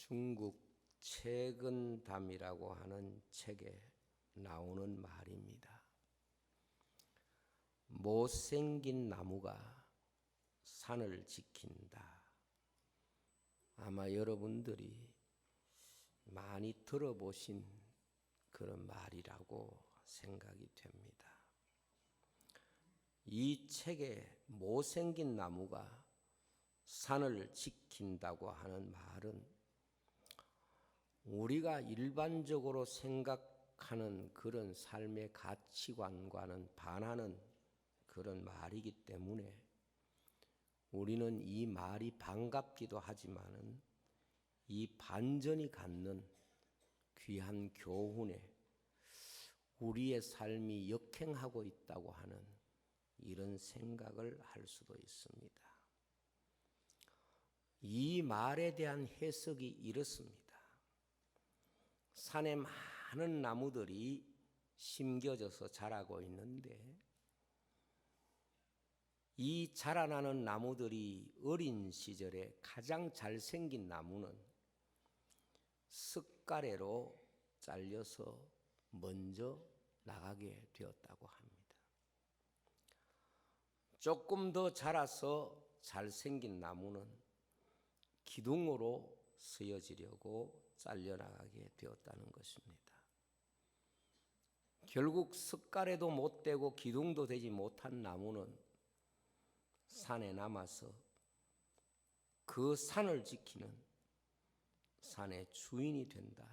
중국 채근담이라고 하는 책에 나오는 말입니다. 못생긴 나무가 산을 지킨다. 아마 여러분들이 많이 들어보신 그런 말이라고 생각이 됩니다. 이 책에 못생긴 나무가 산을 지킨다고 하는 말은 우리가 일반적으로 생각하는 그런 삶의 가치관과는 반하는 그런 말이기 때문에 우리는 이 말이 반갑기도 하지만은 이 반전이 갖는 귀한 교훈에 우리의 삶이 역행하고 있다고 하는 이런 생각을 할 수도 있습니다. 이 말에 대한 해석이 이렇습니다. 산에 많은 나무들이 심겨져서 자라고 있는데 이 자라나는 나무들이 어린 시절에 가장 잘생긴 나무는 석가래로 잘려서 먼저 나가게 되었다고 합니다. 조금 더 자라서 잘생긴 나무는 기둥으로 쓰여지려고 잘려나가게 되었다는 것입니다. 결국 석가래도 못 되고 기둥도 되지 못한 나무는 산에 남아서 그 산을 지키는 산의 주인이 된다.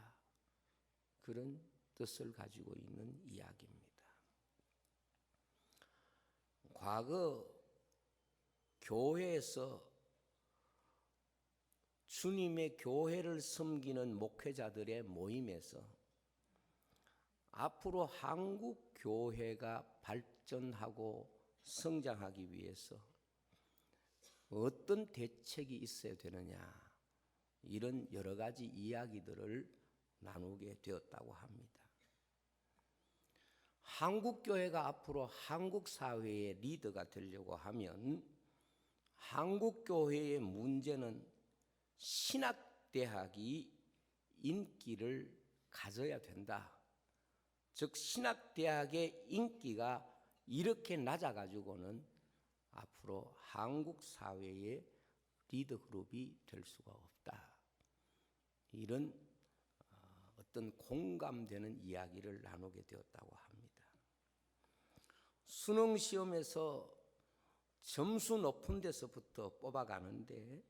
그런 뜻을 가지고 있는 이야기입니다. 과거 교회에서 주님의 교회를 섬기는 목회자들의 모임에서 앞으로 한국 교회가 발전하고 성장하기 위해서 어떤 대책이 있어야 되느냐, 이런 여러 가지 이야기들을 나누게 되었다고 합니다. 한국 교회가 앞으로 한국 사회의 리더가 되려고 하면 한국 교회의 문제는 신학대학이 인기를 가져야 된다. 즉 신학대학의 인기가 이렇게 낮아가지고는 앞으로 한국 사회의 리더 그룹이 될 수가 없다. 이런 어떤 공감되는 이야기를 나누게 되었다고 합니다. 수능 시험에서 점수 높은 데서부터 뽑아가는데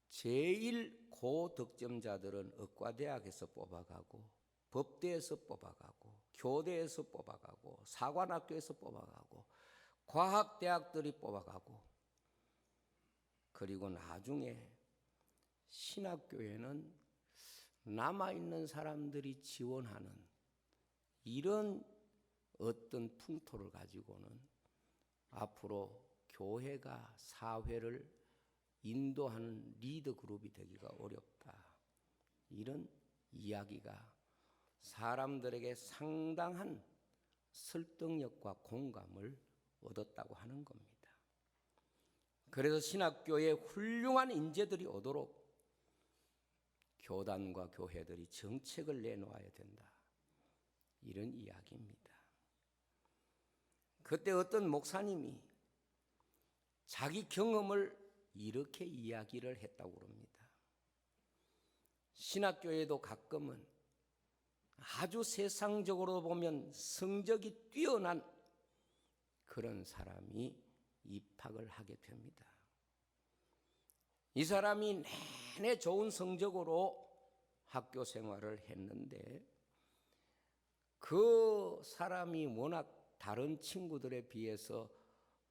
제일 고득점자들은 의과대학에서 뽑아가고 법대에서 뽑아가고 교대에서 뽑아가고 사관학교에서 뽑아가고 과학대학들이 뽑아가고 그리고 나중에 신학교에는 남아있는 사람들이 지원하는 이런 어떤 풍토를 가지고는 앞으로 교회가 사회를 인도하는 리더 그룹이 되기가 어렵다. 이런 이야기가 사람들에게 상당한 설득력과 공감을 얻었다고 하는 겁니다. 그래서 신학교에 훌륭한 인재들이 오도록 교단과 교회들이 정책을 내놓아야 된다. 이런 이야기입니다. 그때 어떤 목사님이 자기 경험을 이렇게 이야기를 했다고 합니다. 신학교에도 가끔은 아주 세상적으로 보면 성적이 뛰어난 그런 사람이 입학을 하게 됩니다. 이 사람이 내내 좋은 성적으로 학교 생활을 했는데 그 사람이 워낙 다른 친구들에 비해서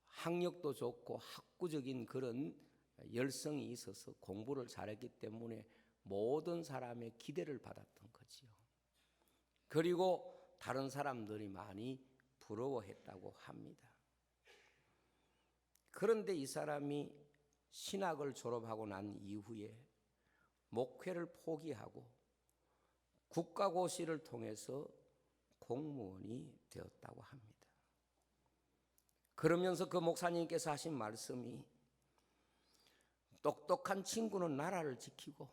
학력도 좋고 학구적인 그런 열성이 있어서 공부를 잘했기 때문에 모든 사람의 기대를 받았던 거지요. 그리고 다른 사람들이 많이 부러워했다고 합니다. 그런데 이 사람이 신학을 졸업하고 난 이후에 목회를 포기하고 국가고시를 통해서 공무원이 되었다고 합니다. 그러면서 그 목사님께서 하신 말씀이 똑똑한 친구는 나라를 지키고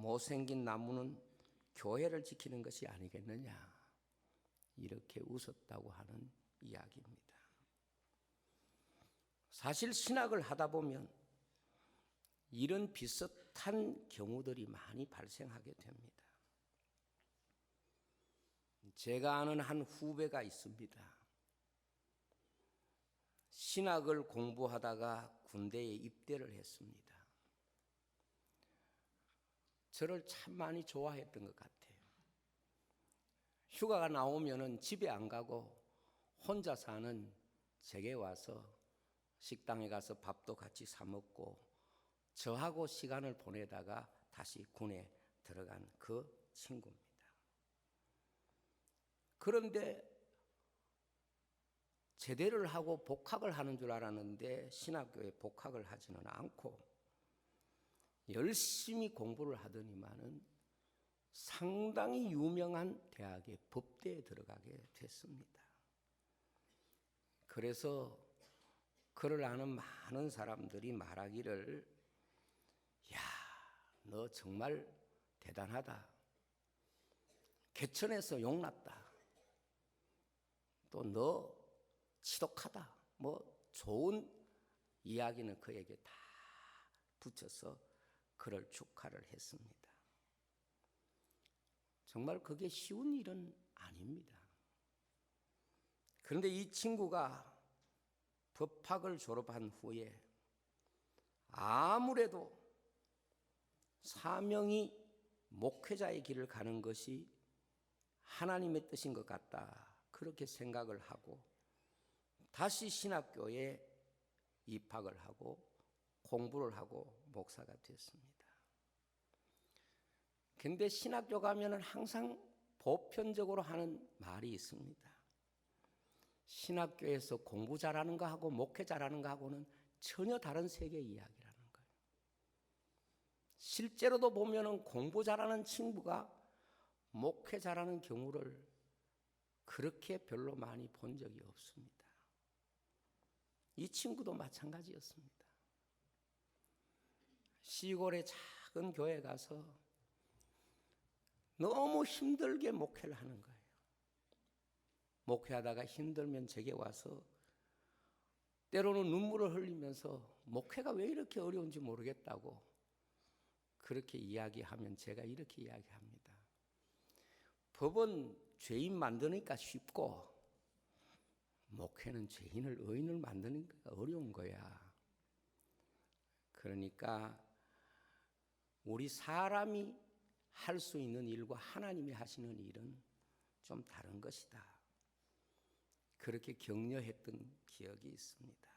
못생긴 나무는 교회를 지키는 것이 아니겠느냐, 이렇게 웃었다고 하는 이야기입니다. 사실 신학을 하다 보면 이런 비슷한 경우들이 많이 발생하게 됩니다. 제가 아는 한 후배가 있습니다. 신학을 공부하다가 군대에 입대를 했습니다. 저를 참 많이 좋아했던 것 같아요. 휴가가 나오면은 집에 안 가고 혼자 사는 제게 와서 식당에 가서 밥도 같이 사 먹고 저하고 시간을 보내다가 다시 군에 들어간 그 친구입니다. 그런데 제대를 하고 복학을 하는 줄 알았는데 신학교에 복학을 하지는 않고 열심히 공부를 하더니만은 상당히 유명한 대학의 법대에 들어가게 됐습니다. 그래서 그를 아는 많은 사람들이 말하기를, 야, 너 정말 대단하다. 개천에서 용났다. 또 너 지독하다. 뭐 좋은 이야기는 그에게 다 붙여서 그를 축하를 했습니다. 정말 그게 쉬운 일은 아닙니다. 그런데 이 친구가 법학을 졸업한 후에 아무래도 사명이 목회자의 길을 가는 것이 하나님의 뜻인 것 같다, 그렇게 생각을 하고 다시 신학교에 입학을 하고 공부를 하고 목사가 됐습니다. 그런데 신학교 가면은 항상 보편적으로 하는 말이 있습니다. 신학교에서 공부 잘하는 거하고 목회 잘하는 거하고는 전혀 다른 세계의 이야기라는 거예요. 실제로도 보면은 공부 잘하는 친구가 목회 잘하는 경우를 그렇게 별로 많이 본 적이 없습니다. 이 친구도 마찬가지였습니다. 시골의 작은 교회 가서 너무 힘들게 목회를 하는 거예요. 목회하다가 힘들면 제게 와서 때로는 눈물을 흘리면서 목회가 왜 이렇게 어려운지 모르겠다고 그렇게 이야기하면 제가 이렇게 이야기합니다. 법은 죄인 만드니까 쉽고 목회는 죄인을 의인을 만드니까 어려운 거야. 그러니까 우리 사람이 할 수 있는 일과 하나님이 하시는 일은 좀 다른 것이다. 그렇게 격려했던 기억이 있습니다.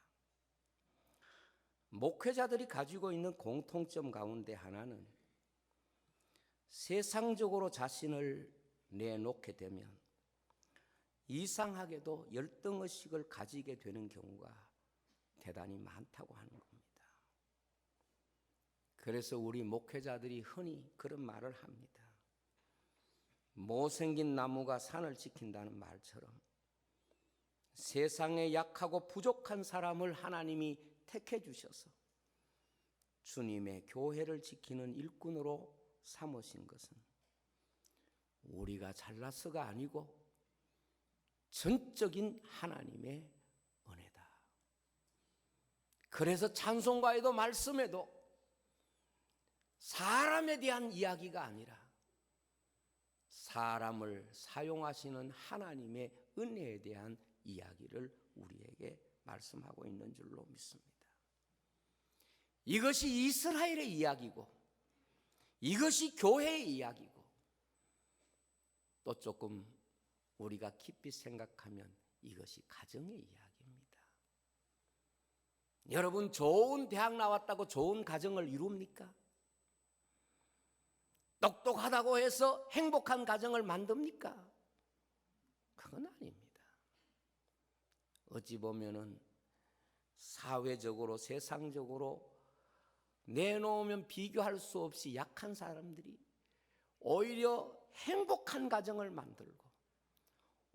목회자들이 가지고 있는 공통점 가운데 하나는 세상적으로 자신을 내놓게 되면 이상하게도 열등의식을 가지게 되는 경우가 대단히 많다고 하는 겁니다. 그래서 우리 목회자들이 흔히 그런 말을 합니다. 못생긴 나무가 산을 지킨다는 말처럼 세상에 약하고 부족한 사람을 하나님이 택해 주셔서 주님의 교회를 지키는 일꾼으로 삼으신 것은 우리가 잘나서가 아니고 전적인 하나님의 은혜다. 그래서 찬송가에도 말씀에도 사람에 대한 이야기가 아니라 사람을 사용하시는 하나님의 은혜에 대한 이야기를 우리에게 말씀하고 있는 줄로 믿습니다. 이것이 이스라엘의 이야기고 이것이 교회의 이야기고 또 조금 우리가 깊이 생각하면 이것이 가정의 이야기입니다. 여러분, 좋은 대학 나왔다고 좋은 가정을 이룹니까? 똑똑하다고 해서 행복한 가정을 만듭니까? 그건 아닙니다. 어찌 보면은 사회적으로 세상적으로 내놓으면 비교할 수 없이 약한 사람들이 오히려 행복한 가정을 만들고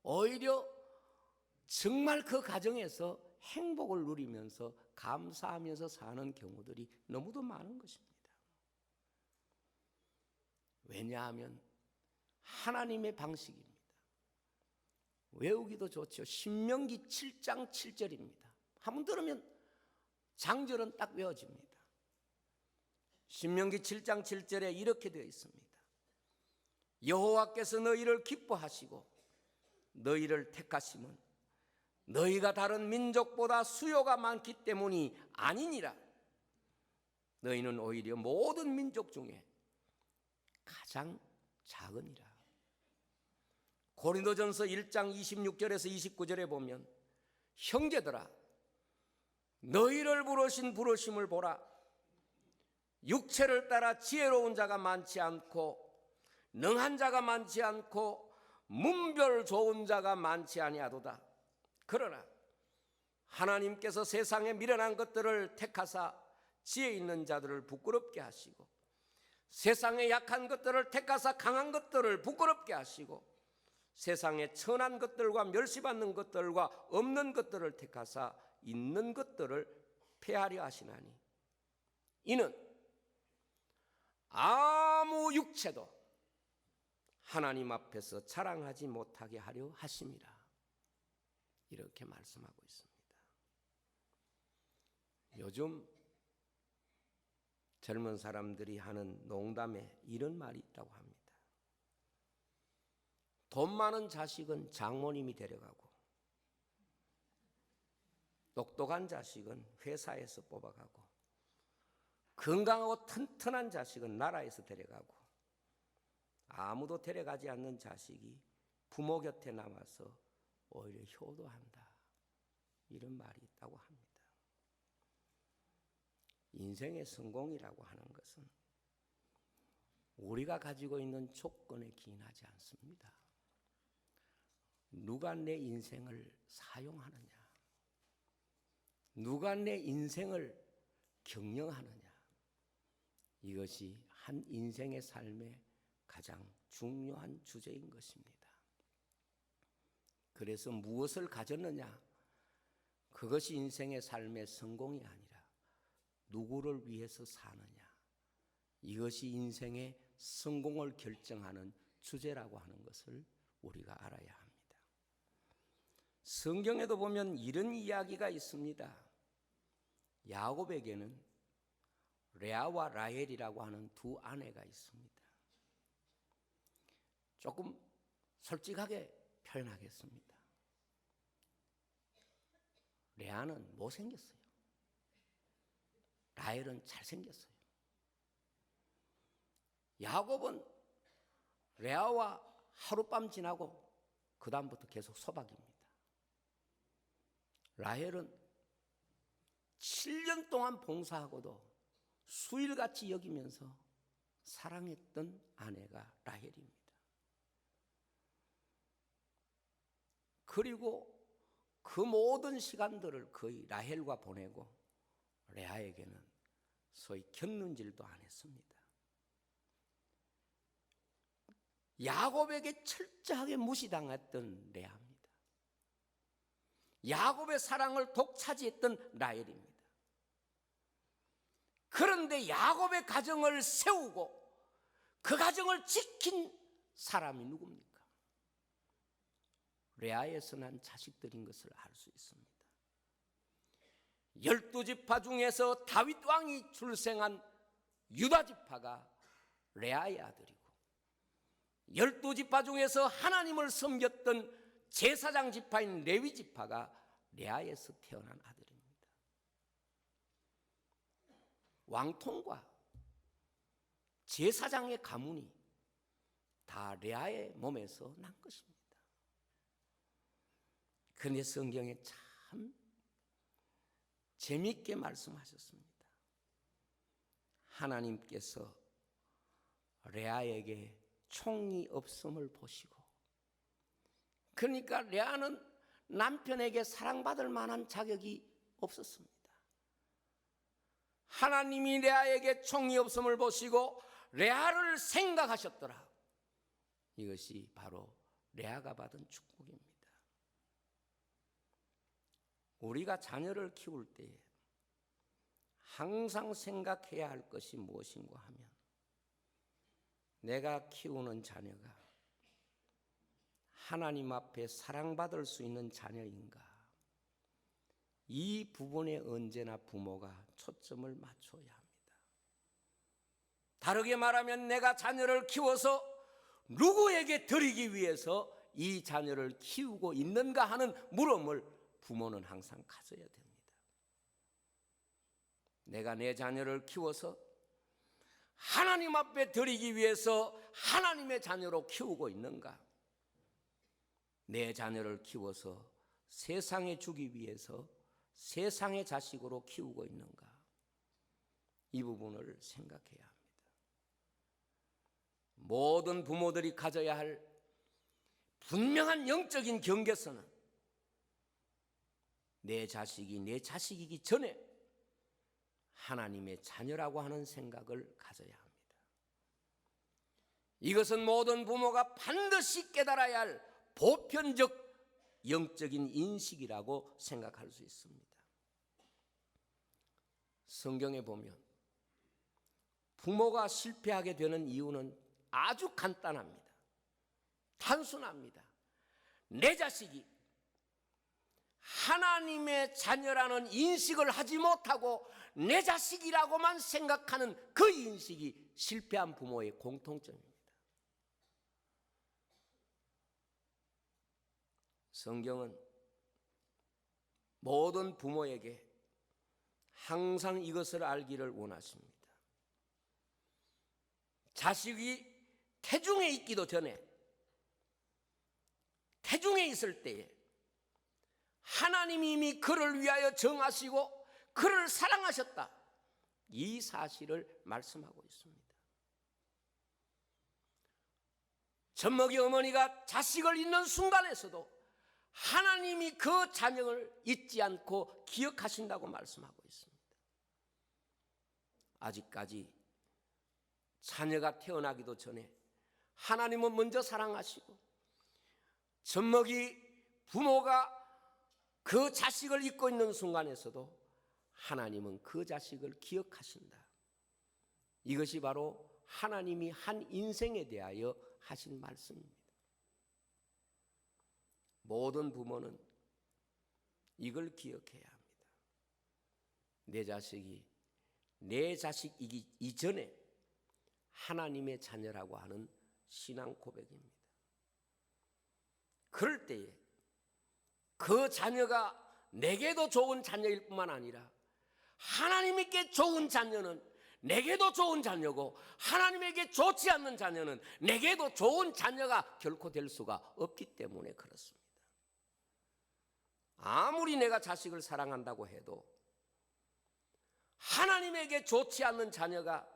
오히려 정말 그 가정에서 행복을 누리면서 감사하면서 사는 경우들이 너무도 많은 것입니다. 왜냐하면 하나님의 방식입니다. 외우기도 좋죠. 신명기 7장 7절입니다. 한번 들으면 장절은 딱 외워집니다. 신명기 7장 7절에 이렇게 되어 있습니다. 여호와께서 너희를 기뻐하시고 너희를 택하심은 너희가 다른 민족보다 수요가 많기 때문이 아니니라. 너희는 오히려 모든 민족 중에 가장 작으니라. 고린도전서 1장 26절에서 29절에 보면 형제들아 너희를 부르신 부르심을 보라. 육체를 따라 지혜로운 자가 많지 않고 능한 자가 많지 않고 문별 좋은 자가 많지 아니하도다. 그러나 하나님께서 세상에 미련한 것들을 택하사 지혜 있는 자들을 부끄럽게 하시고 세상에 약한 것들을 택하사 강한 것들을 부끄럽게 하시고 세상에 천한 것들과 멸시받는 것들과 없는 것들을 택하사 있는 것들을 폐하려 하시나니 이는 아무 육체도 하나님 앞에서 자랑하지 못하게 하려 하심이라. 이렇게 말씀하고 있습니다. 요즘 젊은 사람들이 하는 농담에 이런 말이 있다고 합니다. 돈 많은 자식은 장모님이 데려가고 똑똑한 자식은 회사에서 뽑아가고 건강하고 튼튼한 자식은 나라에서 데려가고 아무도 데려가지 않는 자식이 부모 곁에 남아서 오히려 효도한다. 이런 말이 있다고 합니다. 인생의 성공이라고 하는 것은 우리가 가지고 있는 조건에 기인하지 않습니다. 누가 내 인생을 사용하느냐, 누가 내 인생을 경영하느냐, 이것이 한 인생의 삶의 가장 중요한 주제인 것입니다. 그래서 무엇을 가졌느냐, 그것이 인생의 삶의 성공이 아니라 누구를 위해서 사느냐, 이것이 인생의 성공을 결정하는 주제라고 하는 것을 우리가 알아야 합니다. 성경에도 보면 이런 이야기가 있습니다. 야곱에게는 레아와 라헬이라고 하는 두 아내가 있습니다. 조금 솔직하게 표현하겠습니다. 레아는 못생겼어요. 라헬은 잘생겼어요. 야곱은 레아와 하룻밤 지나고 그 다음부터 계속 소박입니다. 라헬은 7년 동안 봉사하고도 수일같이 여기면서 사랑했던 아내가 라헬입니다. 그리고 그 모든 시간들을 거의 라헬과 보내고 레아에게는 소위 곁눈질도 안 했습니다. 야곱에게 철저하게 무시당했던 레아입니다. 야곱의 사랑을 독차지했던 라헬입니다. 그런데 야곱의 가정을 세우고 그 가정을 지킨 사람이 누굽니까? 레아에서 난 자식들인 것을 알 수 있습니다. 12지파 중에서 다윗 왕이 출생한 유다 지파가 레아의 아들이고 12지파 중에서 하나님을 섬겼던 제사장 지파인 레위 지파가 레아에서 태어난 아들입니다. 왕통과 제사장의 가문이 다 레아의 몸에서 난 것입니다. 그런데 성경에 참 재미있게 말씀하셨습니다. 하나님께서 레아에게 총이 없음을 보시고, 그러니까 레아는 남편에게 사랑받을 만한 자격이 없었습니다. 하나님이 레아에게 총이 없음을 보시고 레아를 생각하셨더라. 이것이 바로 레아가 받은 축복입니다. 우리가 자녀를 키울 때 항상 생각해야 할 것이 무엇인가 하면 내가 키우는 자녀가 하나님 앞에 사랑받을 수 있는 자녀인가? 이 부분에 언제나 부모가 초점을 맞춰야 합니다. 다르게 말하면 내가 자녀를 키워서 누구에게 드리기 위해서 이 자녀를 키우고 있는가 하는 물음을 부모는 항상 가져야 됩니다. 내가 내 자녀를 키워서 하나님 앞에 드리기 위해서 하나님의 자녀로 키우고 있는가? 내 자녀를 키워서 세상에 주기 위해서 세상의 자식으로 키우고 있는가? 이 부분을 생각해야 합니다. 모든 부모들이 가져야 할 분명한 영적인 경계선은 내 자식이 내 자식이기 전에 하나님의 자녀라고 하는 생각을 가져야 합니다. 이것은 모든 부모가 반드시 깨달아야 할 보편적 영적인 인식이라고 생각할 수 있습니다. 성경에 보면 부모가 실패하게 되는 이유는 아주 간단합니다. 단순합니다. 내 자식이 하나님의 자녀라는 인식을 하지 못하고 내 자식이라고만 생각하는 그 인식이 실패한 부모의 공통점입니다. 성경은 모든 부모에게 항상 이것을 알기를 원하십니다. 자식이 태중에 있기도 전에, 태중에 있을 때에 하나님이 이미 그를 위하여 정하시고 그를 사랑하셨다, 이 사실을 말씀하고 있습니다. 젖먹이 어머니가 자식을 잊는 순간에서도 하나님이 그 자녀를 잊지 않고 기억하신다고 말씀하고 있습니다. 아직까지 자녀가 태어나기도 전에 하나님은 먼저 사랑하시고 젖먹이 부모가 그 자식을 잊고 있는 순간에서도 하나님은 그 자식을 기억하신다. 이것이 바로 하나님이 한 인생에 대하여 하신 말씀입니다. 모든 부모는 이걸 기억해야 합니다. 내 자식이 내 자식이기 이전에 하나님의 자녀라고 하는 신앙 고백입니다. 그럴 때에 그 자녀가 내게도 좋은 자녀일 뿐만 아니라 하나님께 좋은 자녀는 내게도 좋은 자녀고 하나님에게 좋지 않는 자녀는 내게도 좋은 자녀가 결코 될 수가 없기 때문에 그렇습니다. 아무리 내가 자식을 사랑한다고 해도 하나님에게 좋지 않는 자녀가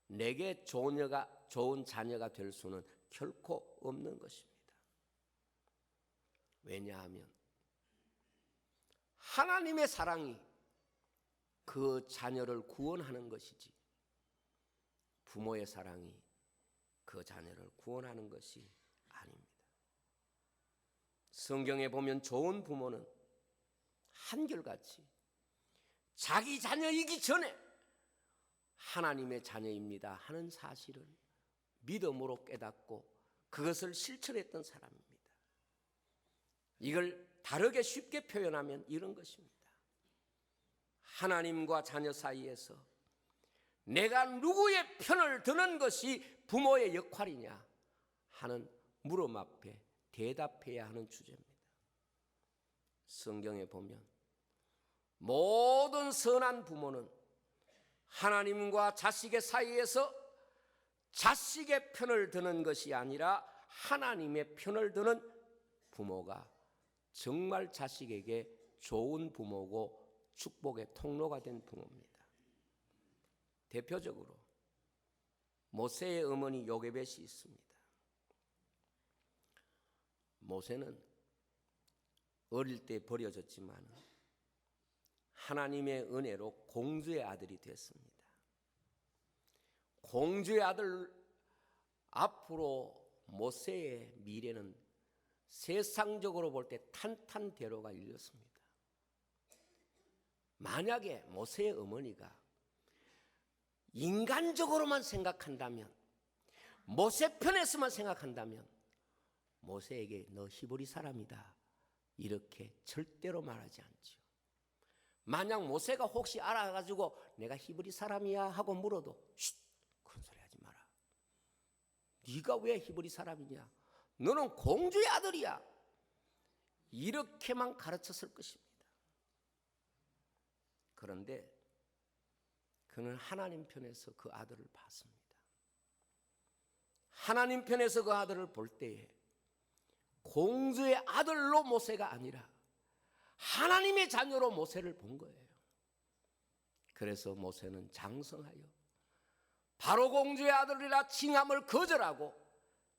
내게 좋은 자녀가 될 수는 결코 없는 것입니다. 왜냐하면 하나님의 사랑이 그 자녀를 구원하는 것이지 부모의 사랑이 그 자녀를 구원하는 것이 아닙니다. 성경에 보면 좋은 부모는 한결같이 자기 자녀이기 전에 하나님의 자녀입니다 하는 사실을 믿음으로 깨닫고 그것을 실천했던 사람입니다. 이걸 다르게 쉽게 표현하면 이런 것입니다. 하나님과 자녀 사이에서 내가 누구의 편을 드는 것이 부모의 역할이냐 하는 물음 앞에 대답해야 하는 주제입니다. 성경에 보면 모든 선한 부모는 하나님과 자식의 사이에서 자식의 편을 드는 것이 아니라 하나님의 편을 드는 부모가 정말 자식에게 좋은 부모고 축복의 통로가 된 부모입니다. 대표적으로 모세의 어머니 요게벳이 있습니다. 모세는 어릴 때 버려졌지만 하나님의 은혜로 공주의 아들이 됐습니다. 공주의 아들 앞으로 모세의 미래는 세상적으로 볼 때 탄탄대로가 일렸습니다. 만약에 모세의 어머니가 인간적으로만 생각한다면 모세 편에서만 생각한다면 모세에게 너 히브리 사람이다 이렇게 절대로 말하지 않죠. 만약 모세가 혹시 알아가지고 내가 히브리 사람이야 하고 물어도 쉿, 그런 소리 하지 마라. 네가 왜 히브리 사람이냐? 너는 공주의 아들이야. 이렇게만 가르쳤을 것입니다. 그런데 그는 하나님 편에서 그 아들을 봤습니다. 하나님 편에서 그 아들을 볼 때에 공주의 아들로 모세가 아니라 하나님의 자녀로 모세를 본 거예요. 그래서 모세는 장성하여 바로 공주의 아들이라 칭함을 거절하고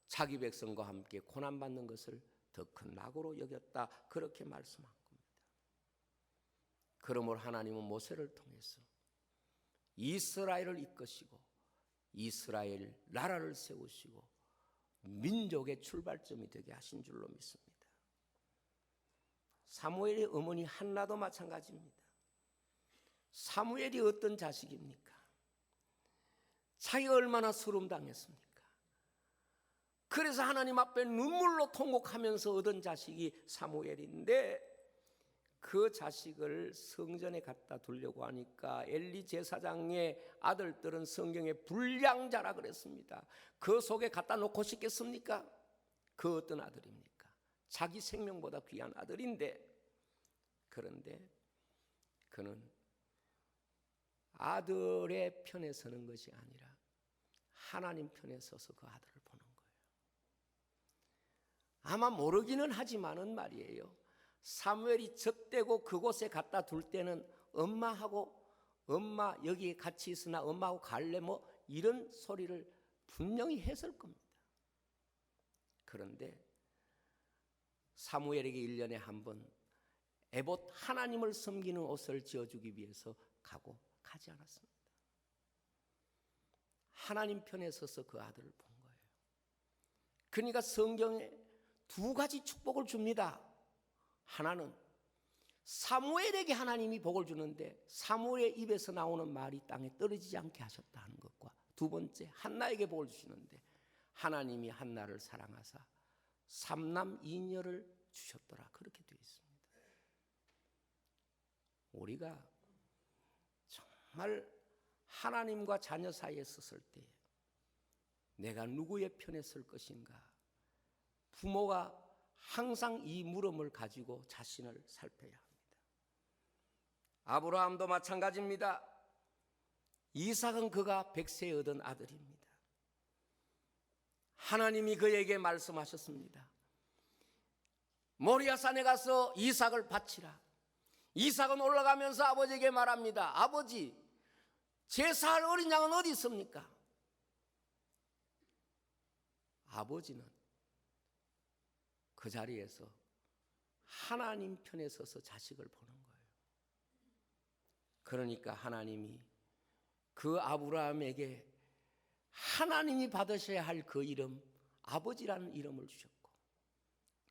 자기 백성과 함께 고난받는 것을 더 큰 낙오로 여겼다. 그렇게 말씀한 겁니다. 그러므로 하나님은 모세를 통해서 이스라엘을 이끄시고 이스라엘 나라를 세우시고 민족의 출발점이 되게 하신 줄로 믿습니다. 사무엘의 어머니 한나도 마찬가지입니다. 사무엘이 어떤 자식입니까? 자기가 얼마나 수름당했습니까? 그래서 하나님 앞에 눈물로 통곡하면서 얻은 자식이 사무엘인데 그 자식을 성전에 갖다 두려고 하니까 엘리 제사장의 아들들은 성경에 불량자라 그랬습니다. 그 속에 갖다 놓고 싶겠습니까? 그 어떤 아들입니까? 자기 생명보다 귀한 아들인데, 그런데 그는 아들의 편에 서는 것이 아니라 하나님 편에 서서 그 아들을 보는 거예요. 아마 모르기는 하지만은 말이에요. 사무엘이 젖대고 그곳에 갖다 둘 때는 엄마하고 엄마 여기 같이 있으나 엄마하고 갈래 뭐 이런 소리를 분명히 했을 겁니다. 그런데 사무엘에게 1년에 한 번 에봇 하나님을 섬기는 옷을 지어주기 위해서 가지 않았습니다. 하나님 편에 서서 그 아들을 본 거예요. 그러니까 성경에 두 가지 축복을 줍니다. 하나는 사무엘에게 하나님이 복을 주는데 사무엘의 입에서 나오는 말이 땅에 떨어지지 않게 하셨다 하는 것과, 두 번째 한나에게 복을 주시는데 하나님이 한나를 사랑하사 3남 2녀를 주셨더라. 그렇게 되어 있습니다. 우리가 정말 하나님과 자녀 사이에 섰을 때 내가 누구의 편에 설 것인가, 부모가 항상 이 물음을 가지고 자신을 살펴야 합니다. 아브라함도 마찬가지입니다. 이삭은 그가 100세에 얻은 아들입니다. 하나님이 그에게 말씀하셨습니다. 모리아산에 가서 이삭을 바치라. 이삭은 올라가면서 아버지에게 말합니다. 아버지, 제 살 어린 양은 어디 있습니까? 아버지는 그 자리에서 하나님 편에 서서 자식을 보는 거예요. 그러니까 하나님이 그 아브라함에게 하나님이 받으셔야 할 그 이름, 아버지라는 이름을 주셨고,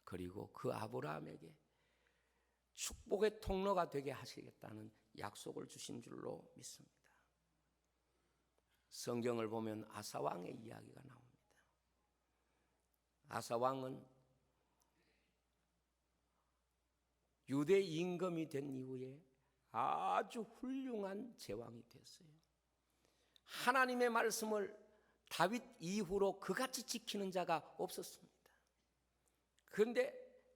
그리고 그 아브라함에게 축복의 통로가 되게 하시겠다는 약속을 주신 줄로 믿습니다. 성경을 보면 아사왕의 이야기가 나옵니다. 아사왕은 유대 임금이 된 이후에 아주 훌륭한 제왕이 됐어요. 하나님의 말씀을 다윗 이후로 그같이 지키는 자가 없었습니다. 그런데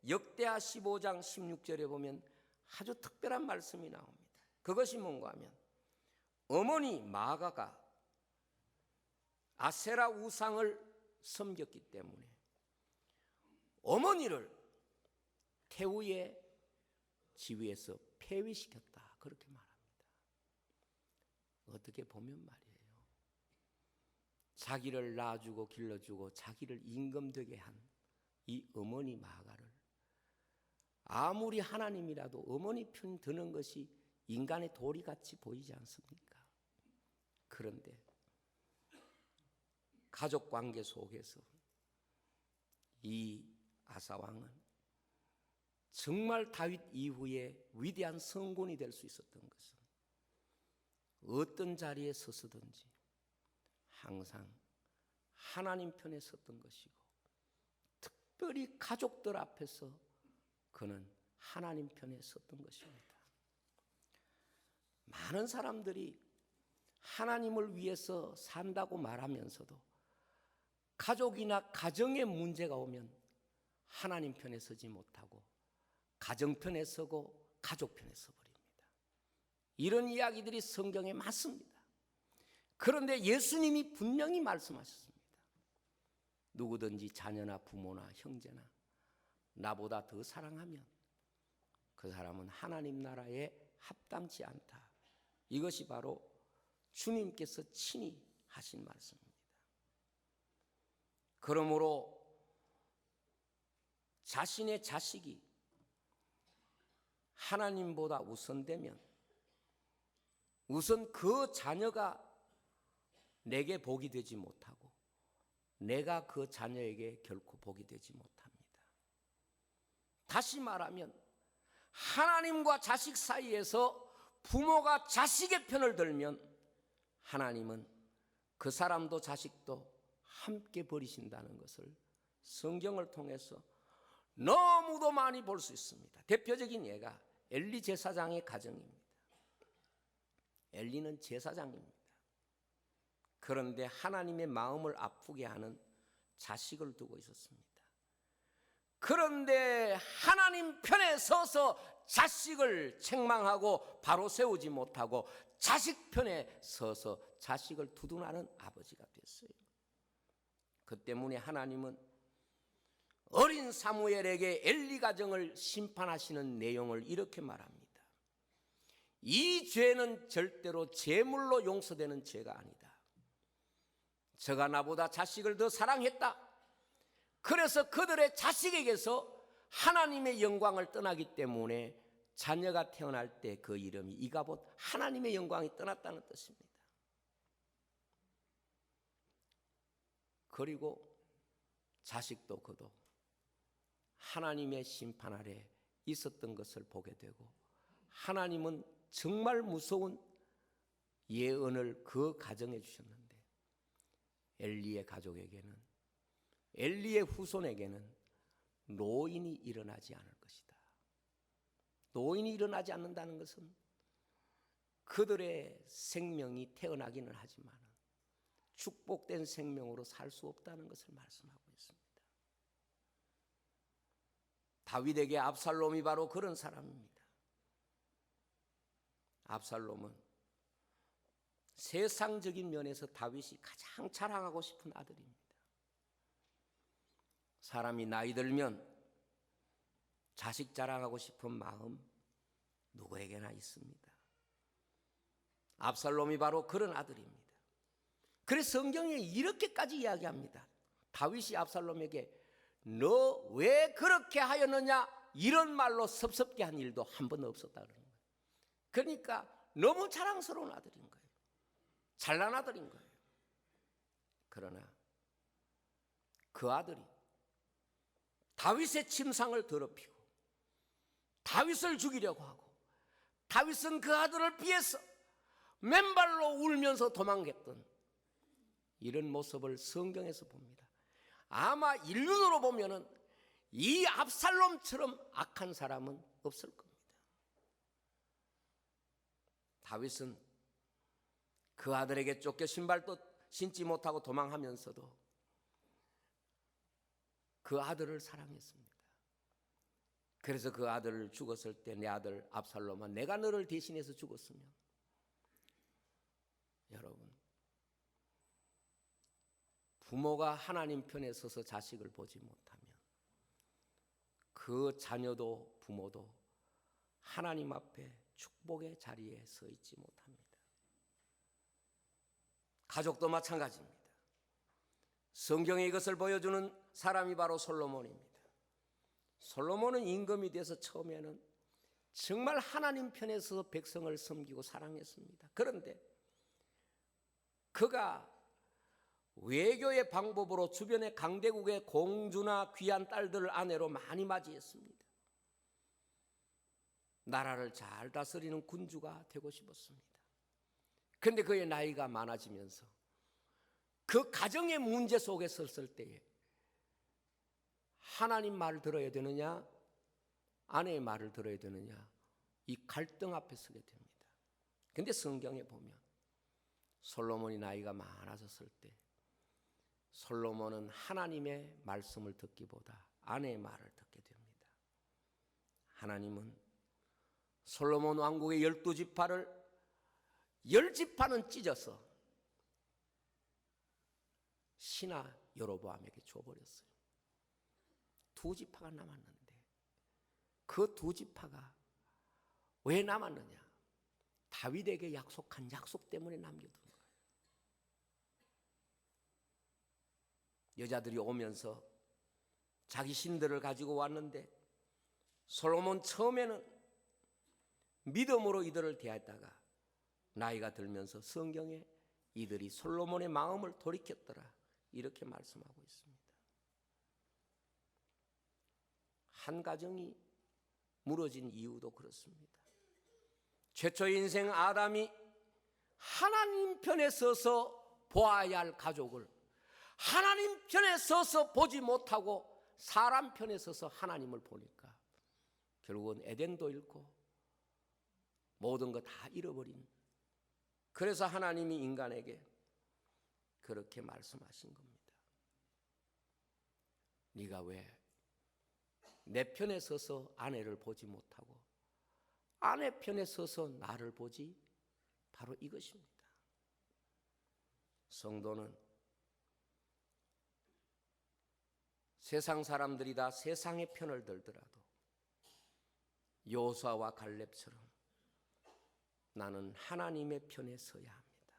역대하 15장 16절에 보면 아주 특별한 말씀이 나옵니다. 그것이 뭔가 하면 어머니 마아가가 아세라 우상을 섬겼기 때문에 어머니를 태우의 지위에서 폐위시켰다. 그렇게 말합니다. 어떻게 보면 말이에요. 자기를 낳아주고 길러주고 자기를 임금되게 한 이 어머니 마아가를 아무리 하나님이라도 어머니 편 드는 것이 인간의 도리같이 보이지 않습니까? 그런데 가족관계 속에서 이 아사왕은 정말 다윗 이후에 위대한 성군이 될 수 있었던 것은 어떤 자리에 서서든지 항상 하나님 편에 섰던 것이고, 특별히 가족들 앞에서 그는 하나님 편에 섰던 것입니다. 많은 사람들이 하나님을 위해서 산다고 말하면서도 가족이나 가정의 문제가 오면 하나님 편에 서지 못하고 가정 편에 서고 가족 편에 서버립니다. 이런 이야기들이 성경에 많습니다. 그런데 예수님이 분명히 말씀하셨습니다. 누구든지 자녀나 부모나 형제나 나보다 더 사랑하면 그 사람은 하나님 나라에 합당치 않다. 이것이 바로 주님께서 친히 하신 말씀입니다. 그러므로 자신의 자식이 하나님보다 우선되면 우선 그 자녀가 내게 복이 되지 못하고 내가 그 자녀에게 결코 복이 되지 못합니다. 다시 말하면 하나님과 자식 사이에서 부모가 자식의 편을 들면 하나님은 그 사람도 자식도 함께 버리신다는 것을 성경을 통해서 너무도 많이 볼 수 있습니다. 대표적인 예가 엘리 제사장의 가정입니다. 엘리는 제사장입니다. 그런데 하나님의 마음을 아프게 하는 자식을 두고 있었습니다. 그런데 하나님 편에 서서 자식을 책망하고 바로 세우지 못하고 자식 편에 서서 자식을 두둔하는 아버지가 됐어요. 그 때문에 하나님은 어린 사무엘에게 엘리 가정을 심판하시는 내용을 이렇게 말합니다. 이 죄는 절대로 제물로 용서되는 죄가 아니다. 저가 나보다 자식을 더 사랑했다. 그래서 그들의 자식에게서 하나님의 영광을 떠나기 때문에 자녀가 태어날 때 그 이름이 이가봇, 하나님의 영광이 떠났다는 뜻입니다. 그리고 자식도 그도 하나님의 심판 아래 있었던 것을 보게 되고 하나님은 정말 무서운 예언을 그 가정에 주셨는데 엘리의 가족에게는, 엘리의 후손에게는 노인이 일어나지 않을 것이다. 노인이 일어나지 않는다는 것은 그들의 생명이 태어나기는 하지만 축복된 생명으로 살 수 없다는 것을 말씀하고 있습니다. 다윗에게 압살롬이 바로 그런 사람입니다. 압살롬은 세상적인 면에서 다윗이 가장 자랑하고 싶은 아들입니다. 사람이 나이 들면 자식 자랑하고 싶은 마음 누구에게나 있습니다. 압살롬이 바로 그런 아들입니다. 그래서 성경에 이렇게까지 이야기합니다. 다윗이 압살롬에게 너 왜 그렇게 하였느냐 이런 말로 섭섭게 한 일도 한 번도 없었다 그러는 거예요. 그러니까 너무 자랑스러운 아들인 거예요. 잘난 아들인 거예요. 그러나 그 아들이 다윗의 침상을 더럽히고 다윗을 죽이려고 하고 다윗은 그 아들을 피해서 맨발로 울면서 도망갔던 이런 모습을 성경에서 봅니다. 아마 인륜으로 보면은 이 압살롬처럼 악한 사람은 없을 겁니다. 다윗은 그 아들에게 쫓겨 신발도 신지 못하고 도망하면서도 그 아들을 사랑했습니다. 그래서 그 아들을 죽었을 때 내 아들 압살롬아 내가 너를 대신해서 죽었으면, 여러분 부모가 하나님 편에 서서 자식을 보지 못하면 그 자녀도 부모도 하나님 앞에 축복의 자리에 서 있지 못합니다. 가족도 마찬가지입니다. 성경에 이것을 보여주는 사람이 바로 솔로몬입니다. 솔로몬은 임금이 돼서 처음에는 정말 하나님 편에서 백성을 섬기고 사랑했습니다. 그런데 그가 외교의 방법으로 주변의 강대국의 공주나 귀한 딸들을 아내로 많이 맞이했습니다. 나라를 잘 다스리는 군주가 되고 싶었습니다. 그런데 그의 나이가 많아지면서 그 가정의 문제 속에 섰을 때에 하나님 말을 들어야 되느냐, 아내의 말을 들어야 되느냐, 이 갈등 앞에 서게 됩니다. 그런데 성경에 보면 솔로몬이 나이가 많아졌을 때 솔로몬은 하나님의 말씀을 듣기보다 아내의 말을 듣게 됩니다. 하나님은 솔로몬 왕국의 12지파를 10지파는 찢어서 신하 여로보암에게 줘버렸어요. 2지파가 남았는데 그 2지파가 왜 남았느냐? 다윗에게 약속한 약속 때문에 남겨둔 거예요. 여자들이 오면서 자기 신들을 가지고 왔는데 솔로몬 처음에는 믿음으로 이들을 대했다가 나이가 들면서 성경에 이들이 솔로몬의 마음을 돌이켰더라 이렇게 말씀하고 있습니다. 한 가정이 무너진 이유도 그렇습니다. 최초의 인생 아담이 하나님 편에 서서 보아야 할 가족을 하나님 편에 서서 보지 못하고 사람 편에 서서 하나님을 보니까 결국은 에덴도 잃고 모든 거 다 잃어버린, 그래서 하나님이 인간에게 그렇게 말씀하신 겁니다. 네가 왜 내 편에 서서 아내를 보지 못하고 아내 편에 서서 나를 보지? 바로 이것입니다. 성도는 세상 사람들이 다 세상의 편을 들더라도 여호수아와 갈렙처럼 나는 하나님의 편에 서야 합니다.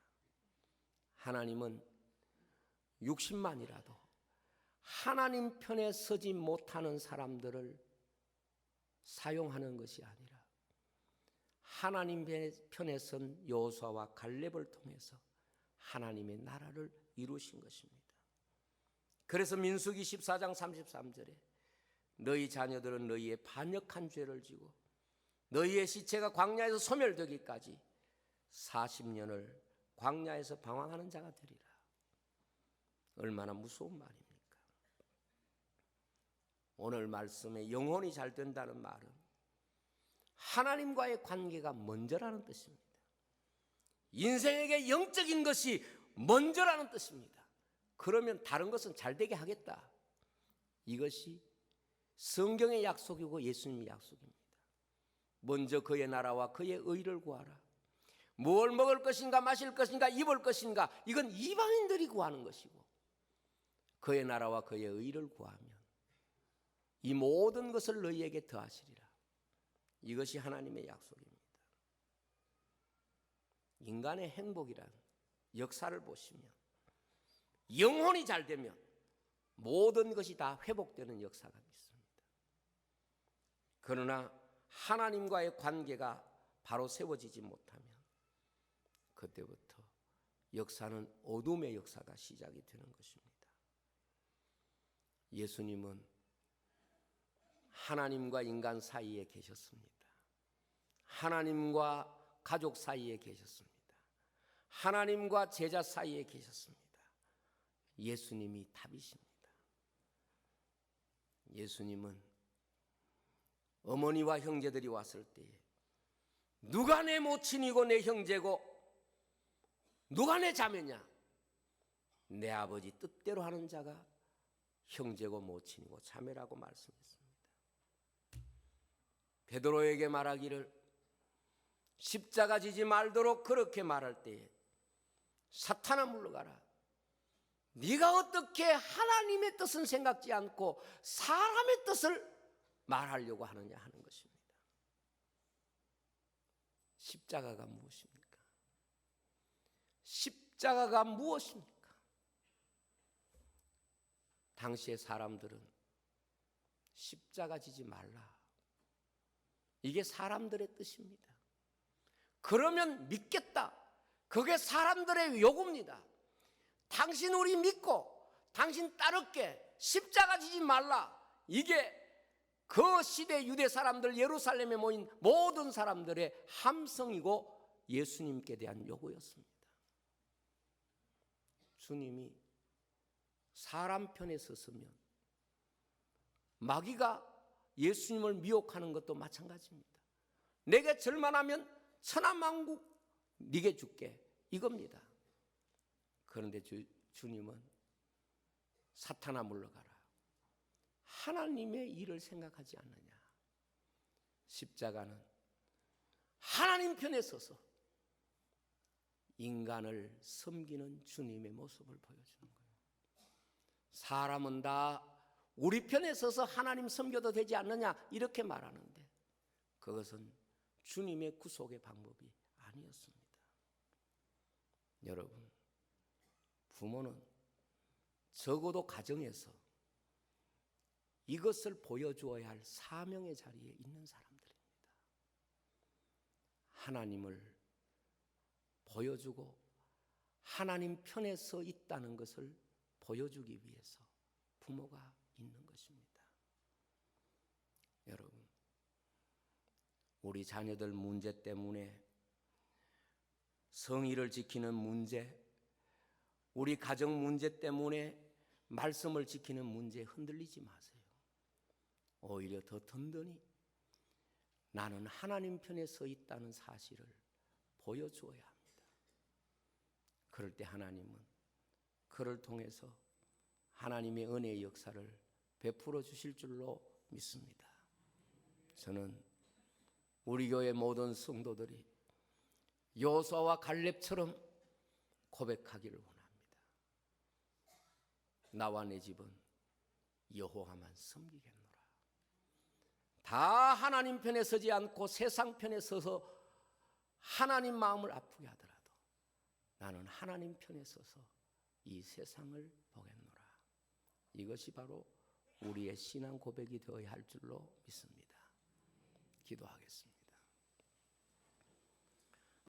하나님은 60만이라도 하나님 편에 서지 못하는 사람들을 사용하는 것이 아니라 하나님 편에 선 여호수아와 갈렙을 통해서 하나님의 나라를 이루신 것입니다. 그래서 민수기 14장 33절에 너희 자녀들은 너희의 반역한 죄를 지고 너희의 시체가 광야에서 소멸되기까지 40년을 광야에서 방황하는 자가 되리라. 얼마나 무서운 말입니까? 오늘 말씀에 영혼이 잘 된다는 말은 하나님과의 관계가 먼저라는 뜻입니다. 인생에게 영적인 것이 먼저라는 뜻입니다. 그러면 다른 것은 잘 되게 하겠다. 이것이 성경의 약속이고 예수님의 약속입니다. 먼저 그의 나라와 그의 의를 구하라. 뭘 먹을 것인가 마실 것인가 입을 것인가 이건 이방인들이 구하는 것이고 그의 나라와 그의 의를 구하면 이 모든 것을 너희에게 더하시리라. 이것이 하나님의 약속입니다. 인간의 행복이란 역사를 보시면 영혼이 잘 되면 모든 것이 다 회복되는 역사가 있습니다. 그러나 하나님과의 관계가 바로 세워지지 못하면 그때부터 역사는 어둠의 역사가 시작이 되는 것입니다. 예수님은 하나님과 인간 사이에 계셨습니다. 하나님과 가족 사이에 계셨습니다. 하나님과 제자 사이에 계셨습니다. 예수님이 답이십니다. 예수님은 어머니와 형제들이 왔을 때에 누가 내 모친이고 내 형제고 누가 내 자매냐? 내 아버지 뜻대로 하는 자가 형제고 모친이고 자매라고 말씀했습니다. 베드로에게 말하기를 십자가 지지 말도록 그렇게 말할 때에 사탄아 물러가라. 네가 어떻게 하나님의 뜻은 생각지 않고 사람의 뜻을 말하려고 하느냐 하는 것입니다. 십자가가 무엇입니까? 십자가가 무엇입니까? 당시의 사람들은 십자가 지지 말라. 이게 사람들의 뜻입니다. 그러면 믿겠다. 그게 사람들의 요구입니다. 당신 우리 믿고 당신 따를게 십자가 지지 말라. 이게 그 시대 유대 사람들 예루살렘에 모인 모든 사람들의 함성이고 예수님께 대한 요구였습니다. 주님이 사람 편에 섰으면 마귀가 예수님을 미혹하는 것도 마찬가지입니다. 내게 절만하면 천하만국 네게 줄게, 이겁니다. 그런데 주님은 사탄아 물러가라, 하나님의 일을 생각하지 않느냐. 십자가는 하나님 편에 서서 인간을 섬기는 주님의 모습을 보여주는 거예요. 사람은 다 우리 편에 서서 하나님 섬겨도 되지 않느냐 이렇게 말하는데 그것은 주님의 구속의 방법이 아니었습니다. 여러분, 부모는 적어도 가정에서 이것을 보여주어야 할 사명의 자리에 있는 사람들입니다. 하나님을 보여주고 하나님 편에 서 있다는 것을 보여주기 위해서 부모가 있는 것입니다. 여러분, 우리 자녀들 문제 때문에, 성의를 지키는 문제, 우리 가정 문제 때문에 말씀을 지키는 문제에 흔들리지 마세요. 오히려 더 든든히 나는 하나님 편에 서 있다는 사실을 보여주어야 합니다. 그럴 때 하나님은 그를 통해서 하나님의 은혜의 역사를 베풀어 주실 줄로 믿습니다. 저는 우리 교회 모든 성도들이 여호수아와 갈렙처럼 고백하기를 원합니다. 나와 내 집은 여호와만 섬기겠노라. 다 하나님 편에 서지 않고 세상 편에 서서 하나님 마음을 아프게 하더라도 나는 하나님 편에 서서 이 세상을 보겠노라. 이것이 바로 우리의 신앙 고백이 되어야 할 줄로 믿습니다. 기도하겠습니다.